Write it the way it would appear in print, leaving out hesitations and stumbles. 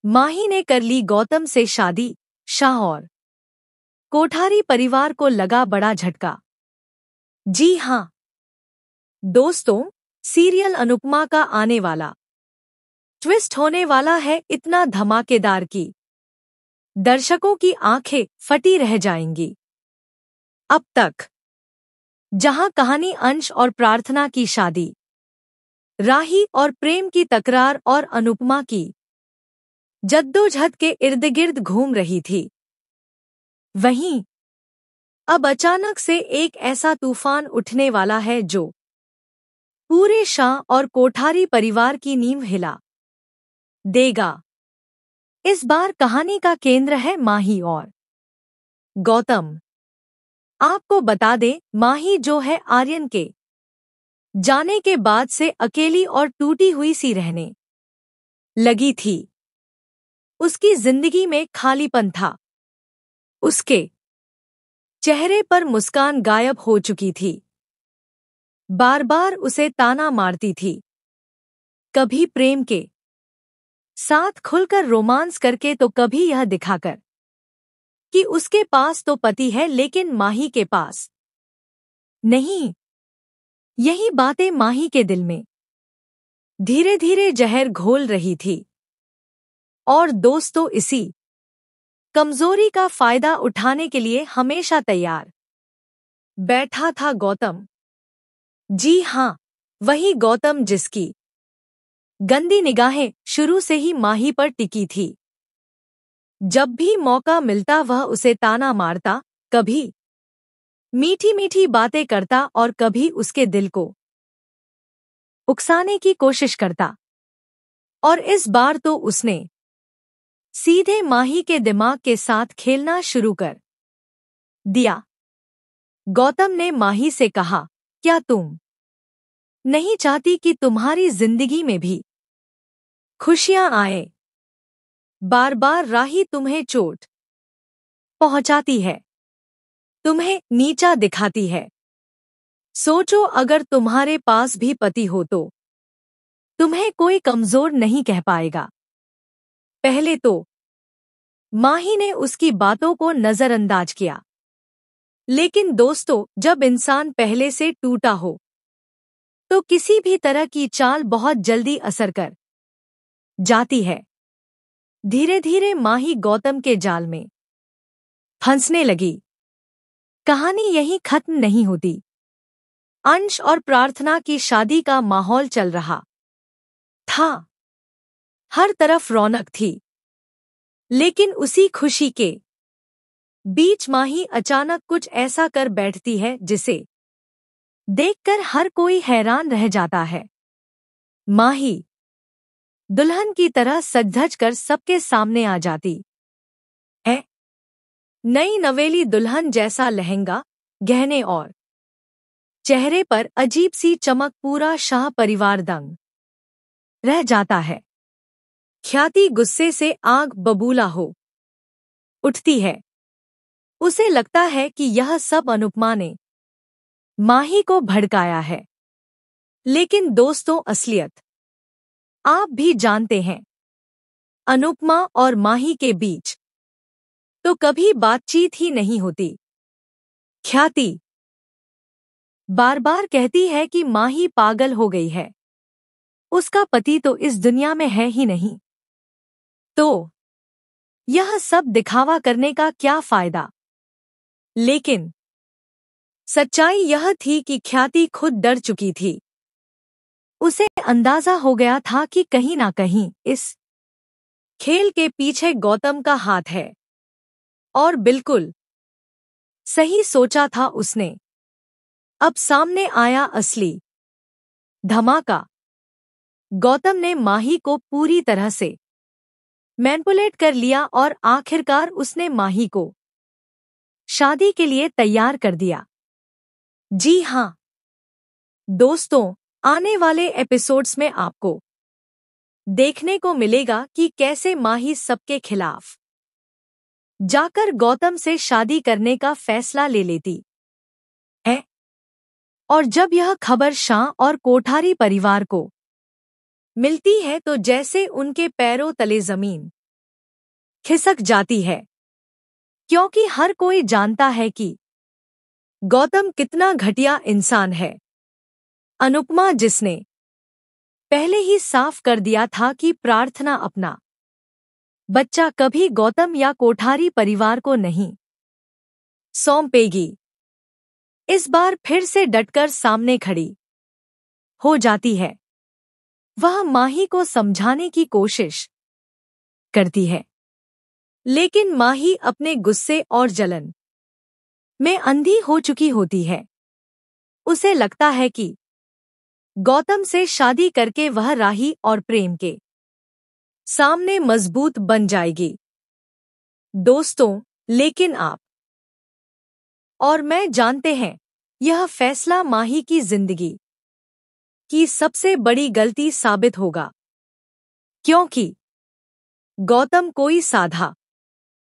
माही ने कर ली गौतम से शादी। शाह और कोठारी परिवार को लगा बड़ा झटका। जी हाँ दोस्तों, सीरियल अनुपमा का आने वाला ट्विस्ट होने वाला है इतना धमाकेदार कि दर्शकों की आंखें फटी रह जाएंगी। अब तक जहां कहानी अंश और प्रार्थना की शादी, राही और प्रेम की तकरार और अनुपमा की जद्दोजहद के इर्द-गिर्द घूम रही थी, वहीं अब अचानक से एक ऐसा तूफान उठने वाला है जो पूरे शाह और कोठारी परिवार की नींव हिला देगा। इस बार कहानी का केंद्र है माही और गौतम। आपको बता दें, माही जो है आर्यन के जाने के बाद से अकेली और टूटी हुई सी रहने लगी थी। उसकी जिंदगी में खालीपन था। उसके चेहरे पर मुस्कान गायब हो चुकी थी। बार बार उसे ताना मारती थी, कभी प्रेम के साथ खुलकर रोमांस करके तो कभी यह दिखाकर कि उसके पास तो पति है लेकिन माही के पास नहीं। यही बातें माही के दिल में धीरे धीरे जहर घोल रही थी। और दोस्तों, इसी कमजोरी का फायदा उठाने के लिए हमेशा तैयार बैठा था गौतम। जी हाँ, वही गौतम जिसकी गंदी निगाहें शुरू से ही माही पर टिकी थी। जब भी मौका मिलता वह उसे ताना मारता, कभी मीठी मीठी बातें करता और कभी उसके दिल को उकसाने की कोशिश करता। और इस बार तो उसने सीधे माही के दिमाग के साथ खेलना शुरू कर दिया। गौतम ने माही से कहा, क्या तुम नहीं चाहती कि तुम्हारी जिंदगी में भी खुशियां आए? बार बार राही तुम्हें चोट पहुंचाती है, तुम्हें नीचा दिखाती है। सोचो, अगर तुम्हारे पास भी पति हो तो तुम्हें कोई कमजोर नहीं कह पाएगा। पहले तो माही ने उसकी बातों को नजरअंदाज किया, लेकिन दोस्तों, जब इंसान पहले से टूटा हो तो किसी भी तरह की चाल बहुत जल्दी असर कर जाती है। धीरे धीरे माही गौतम के जाल में फंसने लगी। कहानी यहीं खत्म नहीं होती। अंश और प्रार्थना की शादी का माहौल चल रहा था। हर तरफ रौनक थी, लेकिन उसी खुशी के बीच माही अचानक कुछ ऐसा कर बैठती है जिसे देखकर हर कोई हैरान रह जाता है। माही दुल्हन की तरह सज-धज कर सबके सामने आ जाती है। नई नवेली दुल्हन जैसा लहंगा, गहने और चेहरे पर अजीब सी चमक, पूरा शाह परिवार दंग रह जाता है। ख्याति गुस्से से आग बबूला हो उठती है। उसे लगता है कि यह सब अनुपमा ने माही को भड़काया है। लेकिन दोस्तों, असलियत आप भी जानते हैं। अनुपमा और माही के बीच तो कभी बातचीत ही नहीं होती। ख्याति बार बार कहती है कि माही पागल हो गई है, उसका पति तो इस दुनिया में है ही नहीं, तो यह सब दिखावा करने का क्या फायदा। लेकिन सच्चाई यह थी कि ख्याति खुद डर चुकी थी। उसे अंदाजा हो गया था कि कहीं ना कहीं इस खेल के पीछे गौतम का हाथ है। और बिल्कुल सही सोचा था उसने। अब सामने आया असली धमाका। गौतम ने माही को पूरी तरह से मैनिपुलेट कर लिया और आखिरकार उसने माही को शादी के लिए तैयार कर दिया। जी हाँ दोस्तों, आने वाले एपिसोड्स में आपको देखने को मिलेगा कि कैसे माही सबके खिलाफ जाकर गौतम से शादी करने का फैसला ले लेती है। और जब यह खबर शाह और कोठारी परिवार को मिलती है तो जैसे उनके पैरों तले जमीन खिसक जाती है, क्योंकि हर कोई जानता है कि गौतम कितना घटिया इंसान है। अनुपमा, जिसने पहले ही साफ कर दिया था कि प्रार्थना अपना बच्चा कभी गौतम या कोठारी परिवार को नहीं सौंपेगी, इस बार फिर से डटकर सामने खड़ी हो जाती है। वह माही को समझाने की कोशिश करती है, लेकिन माही अपने गुस्से और जलन में अंधी हो चुकी होती है। उसे लगता है कि गौतम से शादी करके वह राही और प्रेम के सामने मजबूत बन जाएगी। दोस्तों, लेकिन आप और मैं जानते हैं, यह फैसला माही की जिंदगी की सबसे बड़ी गलती साबित होगा, क्योंकि गौतम कोई साधा